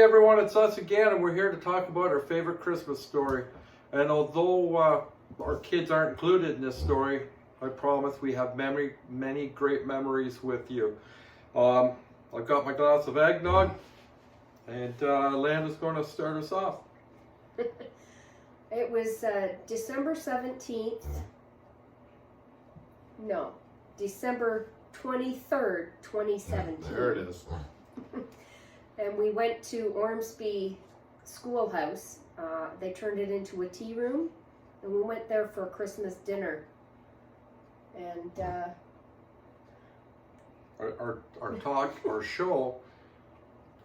Hey everyone, it's us again, and we're here to talk about our favorite Christmas story. And although our kids aren't included in this story, I promise we have many great memories with you. I've got my glass of eggnog, and Alanda's going to start us off. It was December 17th. No, December 23rd, 2017. There it is. And we went to Ormsby Schoolhouse. They turned it into a tea room, and we went there for Christmas dinner. And our show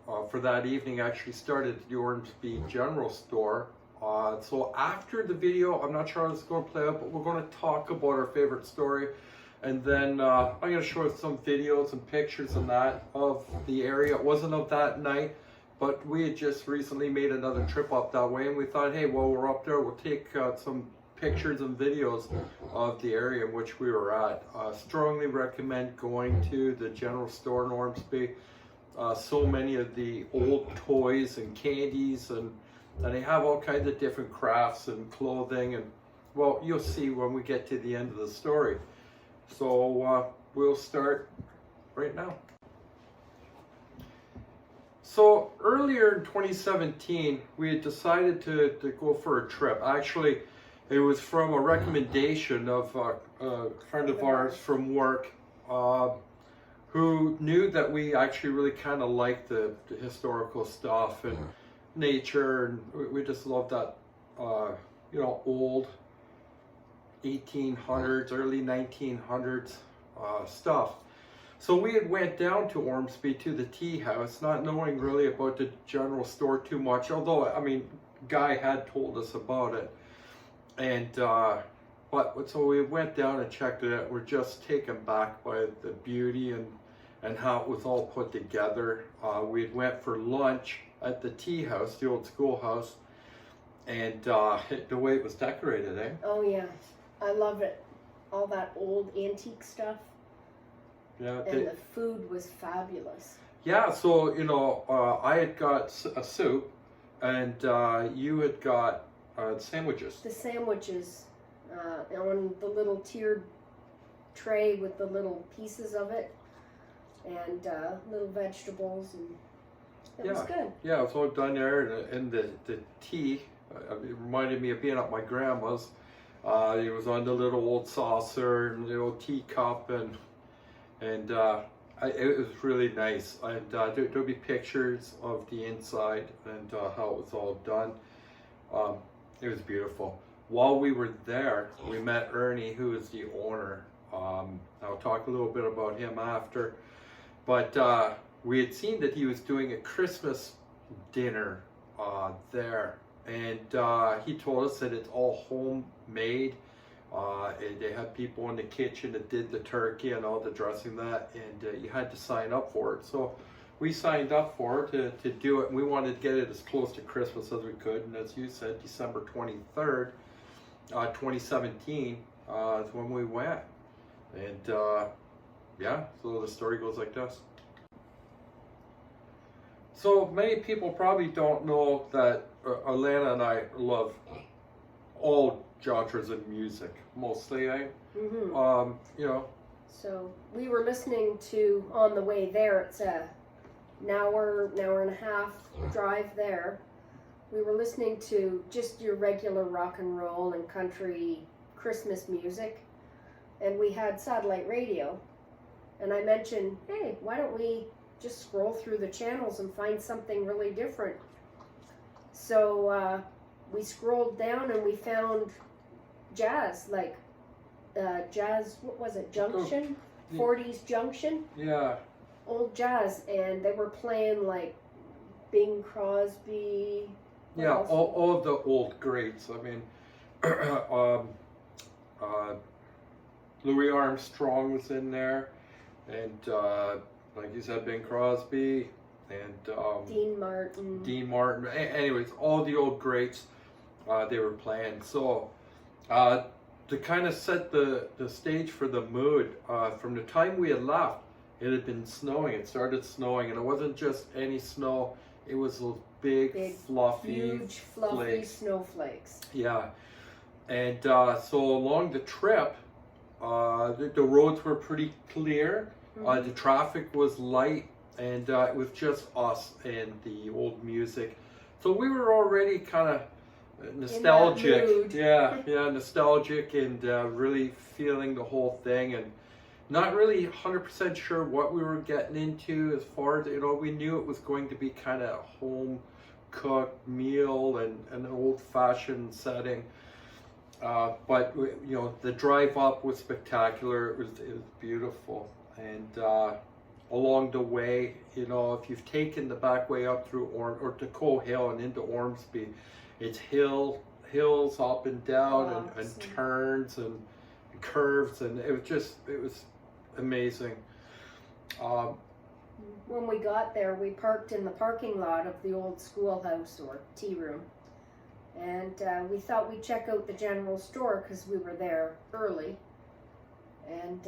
for that evening actually started at the Ormsby General Store. So after the video, I'm not sure how it's going to play out, but we're going to talk about our favorite story. And then I'm going to show some videos and pictures and that of the area. It wasn't of that night, but we had just recently made another trip up that way, and we thought, hey, while we're up there, we'll take some pictures and videos of the area in which we were at. Strongly recommend going to the general store in Ormsby. So many of the old toys and candies, and they have all kinds of different crafts and clothing, and well, you'll see when we get to the end of the story. So we'll start right now. So earlier in 2017, we had decided to go for a trip. Actually, it was from a recommendation of a friend of ours from work who knew that we actually really kind of liked the historical stuff and nature, and we just loved that, old 1800s, early 1900s stuff. So we had went down to Ormsby to the tea house, not knowing really about the general store too much, although, I mean, Guy had told us about it. And, so we went down and checked it out. We're just taken back by the beauty and how it was all put together. We had went for lunch at the tea house, the old schoolhouse, and the way it was decorated, eh? oh yeah, I love it. All that old antique stuff. Yeah, and the food was fabulous. Yeah, so, I had got a soup, and you had got sandwiches. The sandwiches on the little tiered tray with the little pieces of it, and little vegetables, and it was good. Yeah, it was all done there, and the tea, it reminded me of being at my grandma's. It was on the little old saucer and the old teacup, and it was really nice. And there'll be pictures of the inside and how it was all done. It was beautiful. While we were there, we met Ernie, who is the owner. I'll talk a little bit about him after. But we had seen that he was doing a Christmas dinner there. And he told us that it's all homemade. They had people in the kitchen that did the turkey and all the dressing and you had to sign up for it. So we signed up for it to do it, and we wanted to get it as close to Christmas as we could. And as you said, December 23rd, 2017 is when we went. And so the story goes like this. So many people probably don't know that Alana and I love all genres of music, mostly, eh? Mm-hmm. So we were listening to, on the way there, it's an hour and a half drive there. We were listening to just your regular rock and roll and country Christmas music, and we had satellite radio. And I mentioned, hey, why don't we just scroll through the channels and find something really different? So we scrolled down and we found jazz, like jazz, what was it, Junction? 40s Junction? Yeah. Old jazz, and they were playing like Bing Crosby. Yeah, all of the old greats. I mean, Louis Armstrong was in there, and like you said, Bing Crosby, and Dean Martin. Anyways, all the old greats they were playing. So to kind of set the stage for the mood, from the time we had left, it had been snowing. It started snowing, and it wasn't just any snow. It was those big fluffy, huge, fluffy flakes. snowflakes. Yeah, and so along the trip, the roads were pretty clear. The traffic was light, and it was just us and the old music. So we were already kind of nostalgic. Yeah, nostalgic, and really feeling the whole thing, and not really 100% sure what we were getting into as far as, we knew it was going to be kind of home cooked meal and an old-fashioned setting. But the drive up was spectacular. It was beautiful, and along the way, if you've taken the back way up through or to Coe Hill and into Ormsby, it's hills up and down and turns and curves, and it was amazing. When we got there, we parked in the parking lot of the old schoolhouse or tea room, and we thought we'd check out the general store because we were there early, and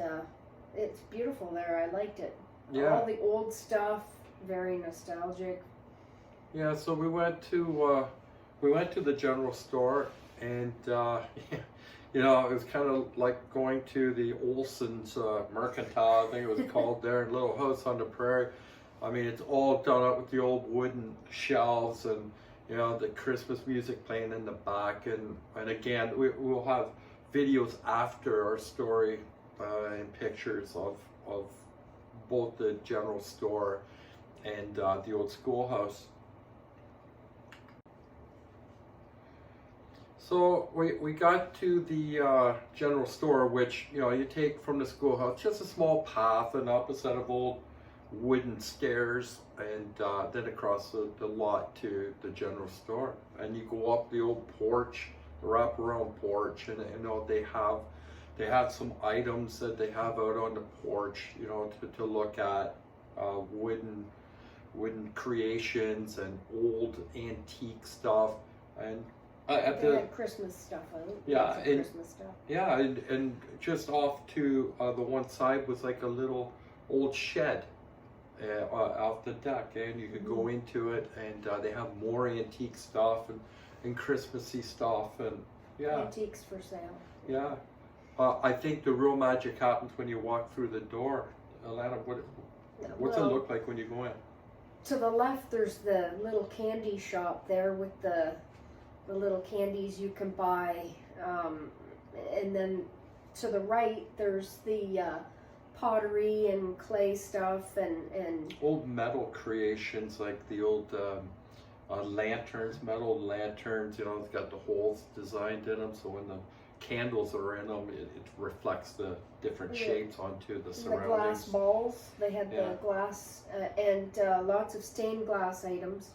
it's beautiful there. I liked it. Yeah. All the old stuff, very nostalgic. Yeah, so we went to the general store, and it was kind of like going to the Olson's Mercantile, I think it was called there, Little House on the Prairie. I mean, it's all done up with the old wooden shelves, and the Christmas music playing in the back, and again, we'll have videos after our story and pictures of both the general store and the old schoolhouse. So we got to the general store, which you take from the schoolhouse, just a small path and up a set of old wooden stairs, and then across the lot to the general store, and you go up the old porch, the wraparound porch, and they have some items that they have out on the porch, to look at, wooden creations and old antique stuff, and at they had Christmas stuff out. Yeah, and Christmas stuff. Yeah, and just off to the one side was like a little old shed off the deck, and you could go into it, and they have more antique stuff and Christmassy stuff, and antiques for sale. Yeah, I think the real magic happens when you walk through the door. Alana, what's it look like when you go in? To the left, there's the little candy shop there with the little candies you can buy, and then to the right, there's the pottery and clay stuff and old metal creations, like the old lanterns, metal lanterns. It's got the holes designed in them, so when the candles are in them, it reflects the different shapes onto the surroundings. The glass balls, they had the glass and lots of stained glass items.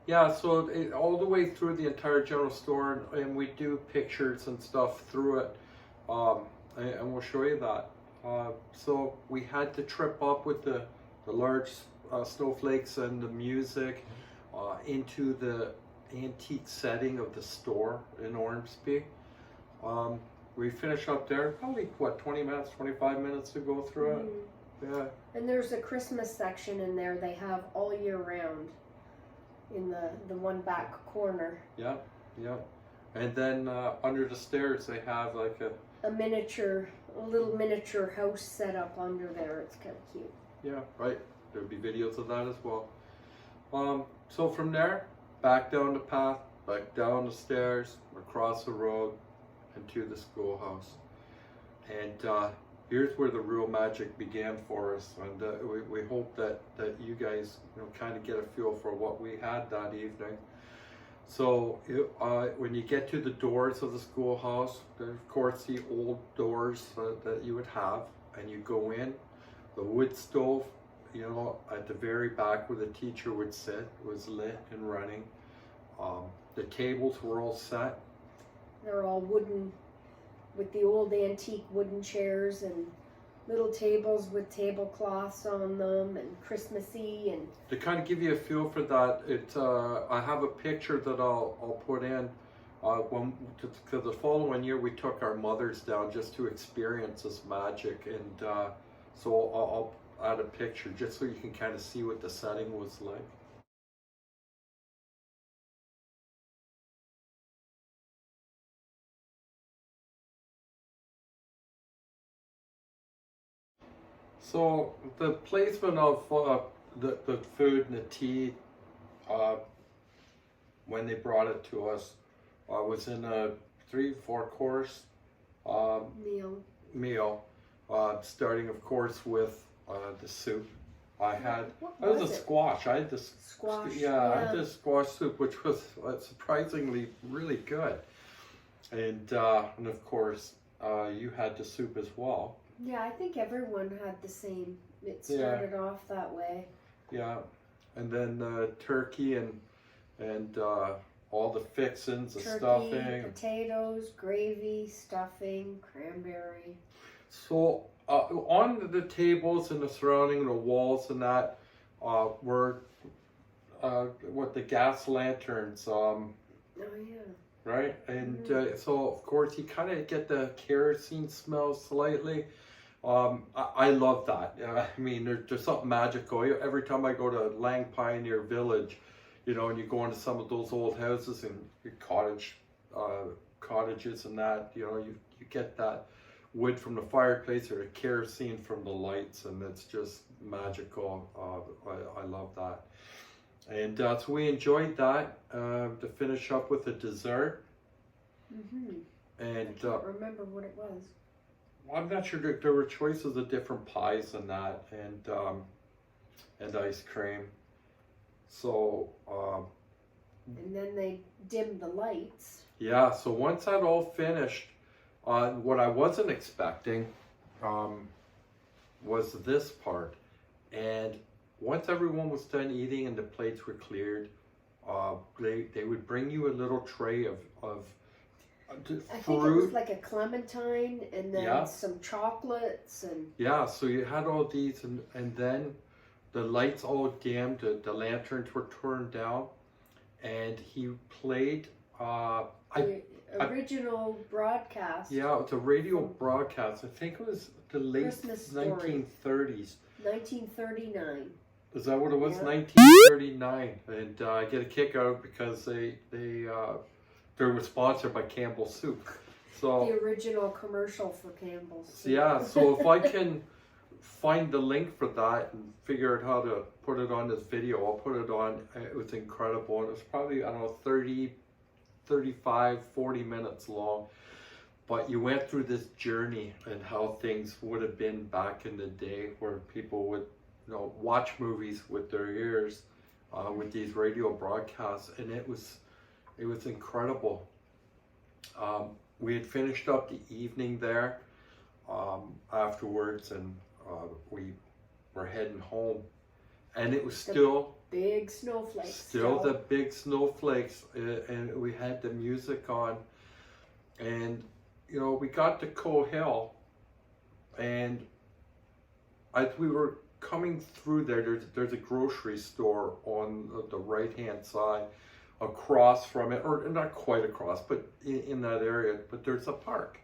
Yeah, so all the way through the entire general store, and we do pictures and stuff through it, and we'll show you that. So we had to trip up with the large snowflakes and the music into the antique setting of the store in Ormsby. We finish up there, probably 20 minutes, 25 minutes to go through it. Yeah. And there's a Christmas section in there they have all year round in the one back corner. Yeah. And then under the stairs they have like a little miniature house set up under there. It's kind of cute. Yeah, right. There'll be videos of that as well. So from there, back down the path, back down the stairs, across the road, and to the schoolhouse. And here's where the real magic began for us. And we hope that you guys kind of get a feel for what we had that evening. So when you get to the doors of the schoolhouse, there's of course the old doors that you would have, and you go in. The wood stove, at the very back where the teacher would sit, was lit and running. The tables were all set. They're all wooden, with the old antique wooden chairs and little tables with tablecloths on them, and Christmassy. And to kind of give you a feel for that, I have a picture that I'll put in. Because the following year we took our mothers down just to experience this magic, and so I'll add a picture just so you can kind of see what the setting was like. So the placement of the food and the tea, when they brought it to us, was in a 3-4 course meal, starting of course with the soup. It was a squash. I had this squash. I had this squash soup, which was surprisingly really good. And of course, you had the soup as well. Yeah, I think everyone had the same. It started off that way. Yeah, and then turkey and all the fixings, the stuffing, potatoes, gravy, stuffing, cranberry. So on the tables and the surrounding the walls and that were the gas lanterns. Oh yeah. Right, and so of course you kind of get the kerosene smell slightly. I love that. I mean, there's something magical. Every time I go to Lang Pioneer Village, you know, and you go into some of those old houses and your cottages and that, you know, you get that wood from the fireplace or the kerosene from the lights, and it's just magical. I love that. And so we enjoyed that to finish up with a dessert. Mm-hmm. And I can't remember what it was. I'm not sure. There were choices of different pies and that, and ice cream. So. And then they dimmed the lights. Yeah. So once that all finished, what I wasn't expecting was this part, and once everyone was done eating and the plates were cleared, they would bring you a little tray of fruit. I think it was like a clementine and then some chocolates and. Yeah, so you had all these, and then the lights all dimmed, the lanterns were turned down, and he played the original broadcast. Yeah, it's a radio broadcast. I think it was the late Christmas 1930s. 1939. Is that what it was? 1939, and I get a kick out of it because they were sponsored by Campbell's Soup. So the original commercial for Campbell's Soup. Yeah, so if I can find the link for that and figure out how to put it on this video, I'll put it on. It was incredible, and it was probably, I don't know, 30, 35, 40 minutes long. But you went through this journey and how things would have been back in the day, where people would, you know, watch movies with their ears, with these radio broadcasts, and it was incredible. We had finished up the evening there afterwards, and we were heading home, and it was still big snowflakes. Still the big snowflakes, and we had the music on, and you know, we got to Coe Hill, and as we were coming through there's a grocery store on the right-hand side, across from it, or not quite across, but in that area, but there's a park.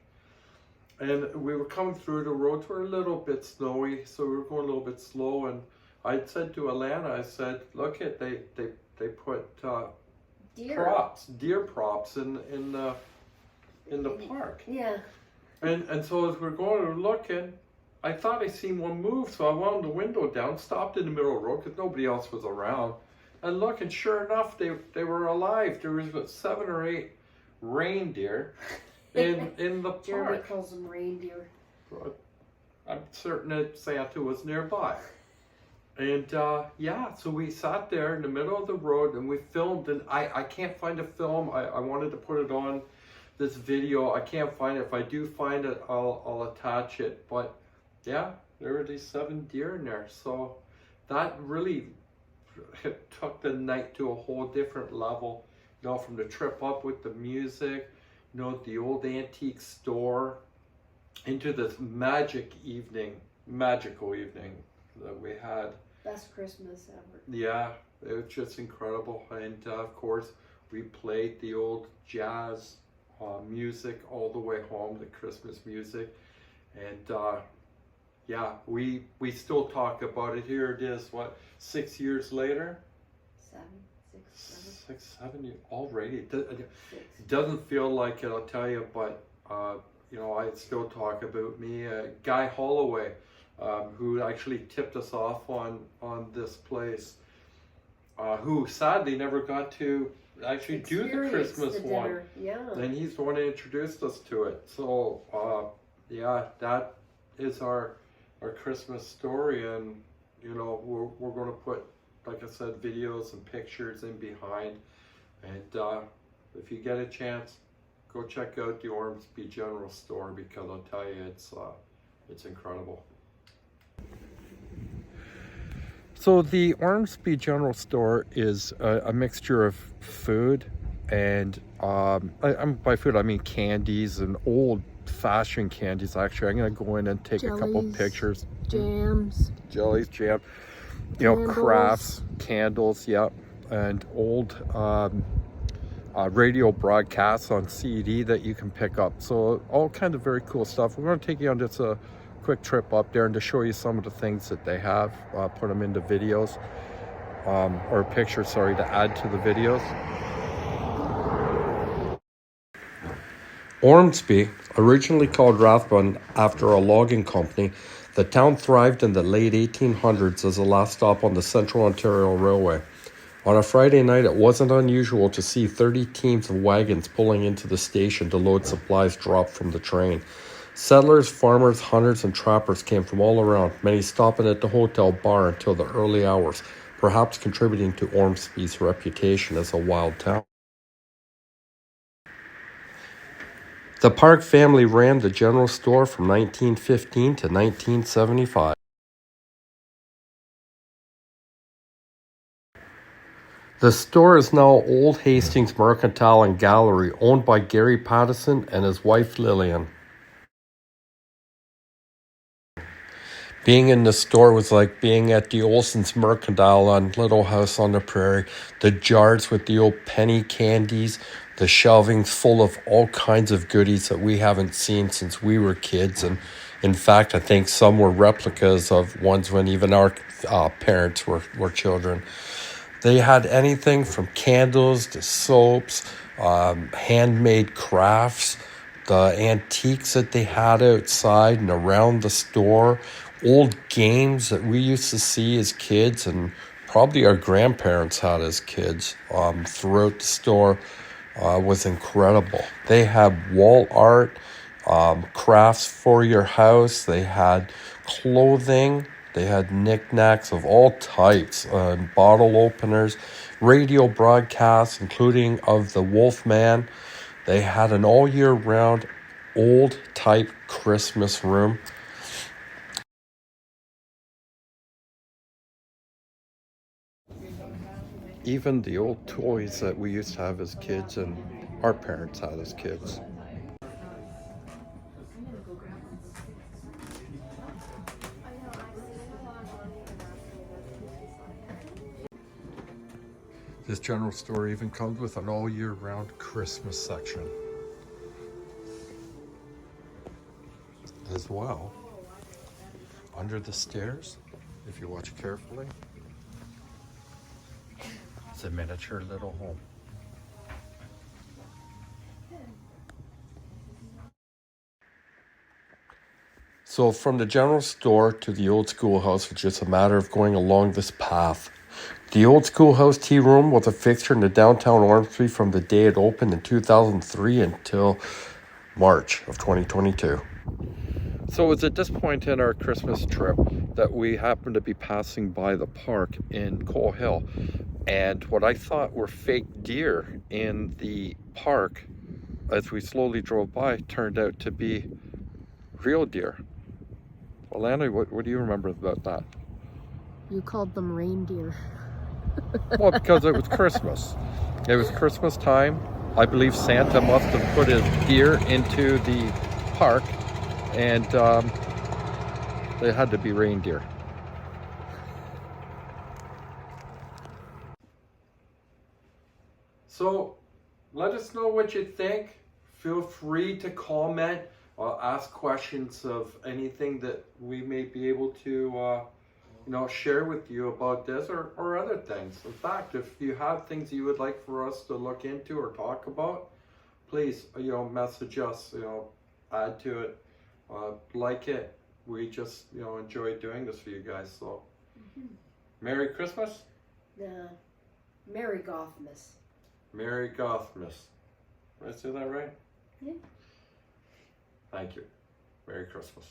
And we were coming through, the roads were a little bit snowy, so we were going a little bit slow, and I said to Alana, I said, look at, they put deer props in the park. Yeah. And so as we're going and looking, I thought I seen one move, so I wound the window down, stopped in the middle of the road because nobody else was around. And look, and sure enough, they were alive. There was about 7 or 8 reindeer in the park. Jeremy calls them reindeer. I'm certain that Santa was nearby. And yeah, so we sat there in the middle of the road and we filmed, and I can't find a film. I wanted to put it on this video. I can't find it. If I do find it, I'll attach it. But yeah, there were these 7 deer in there. So that really took the night to a whole different level. You know, from the trip up with the music, you know, the old antique store, into this magical evening that we had. Best Christmas ever. Yeah, it was just incredible. And of course, we played the old jazz music all the way home, the Christmas music. And yeah, we still talk about it. Here it is, what, 6 years later? 6, 7 years already. It doesn't feel like it, I'll tell you, but you know, I still talk about me. Guy Holloway who actually tipped us off on this place, who sadly never got to actually do the Christmas one. Yeah. And he's the one that introduced us to it. So yeah, that is our Christmas story, and you know, we're going to put, like I said, videos and pictures in behind. And if you get a chance, go check out the Ormsby General Store, because I'll tell you, it's incredible. So the Ormsby General Store is a mixture of food and by food I mean candies and old-fashioned candies. Actually, I'm going to go in and take a couple pictures. Jams. Jellies, jam. You know, crafts, candles, yep, and old radio broadcasts on CD that you can pick up. So all kind of very cool stuff. We're going to take you on just a quick trip up there and to show you some of the things that they have, put them into videos, or pictures, sorry, to add to the videos. Ormsby, originally called Rathbun after a logging company, the town thrived in the late 1800s as a last stop on the Central Ontario Railway. On a Friday night, it wasn't unusual to see 30 teams of wagons pulling into the station to load supplies dropped from the train. Settlers, farmers, hunters, and trappers came from all around, many stopping at the hotel bar until the early hours, perhaps contributing to Ormsby's reputation as a wild town. The Park family ran the general store from 1915 to 1975. The store is now Old Hastings Mercantile and Gallery, owned by Gary Pattison and his wife Lillian. Being in the store was like being at the Olson's Mercantile on Little House on the Prairie. The jars with the old penny candies, the shelvings full of all kinds of goodies that we haven't seen since we were kids. And in fact, I think some were replicas of ones when even our parents were children. They had anything from candles to soaps, handmade crafts, the antiques that they had outside and around the store, old games that we used to see as kids and probably our grandparents had as kids throughout the store was incredible. They had wall art, crafts for your house. They had clothing. They had knickknacks of all types, bottle openers, radio broadcasts, including of the Wolfman. They had an all year round old type Christmas room. Even the old toys that we used to have as kids and our parents had as kids. This general store even comes with an all year round Christmas section as well. Under the stairs, if you watch carefully, it's a miniature little home. So from the general store to the old schoolhouse was just a matter of going along this path. The old schoolhouse tea room was a fixture in the downtown Ormsby from the day it opened in 2003 until March of 2022. So it was at this point in our Christmas trip that we happened to be passing by the park in Cole Hill. And what I thought were fake deer in the park, as we slowly drove by, turned out to be real deer. Well, Lanny, what do you remember about that? You called them reindeer. Well, because it was Christmas. It was Christmas time. I believe Santa must have put his deer into the park, and they had to be reindeer. So, let us know what you think. Feel free to comment or ask questions of anything that we may be able to share with you about this or other things. In fact, if you have things you would like for us to look into or talk about, please, message us, add to it, like it, we just, you know, enjoy doing this for you guys. So, Merry Christmas. Merry Gothmas. Merry Gothmas. Did I say that right? Yeah. Thank you. Merry Christmas.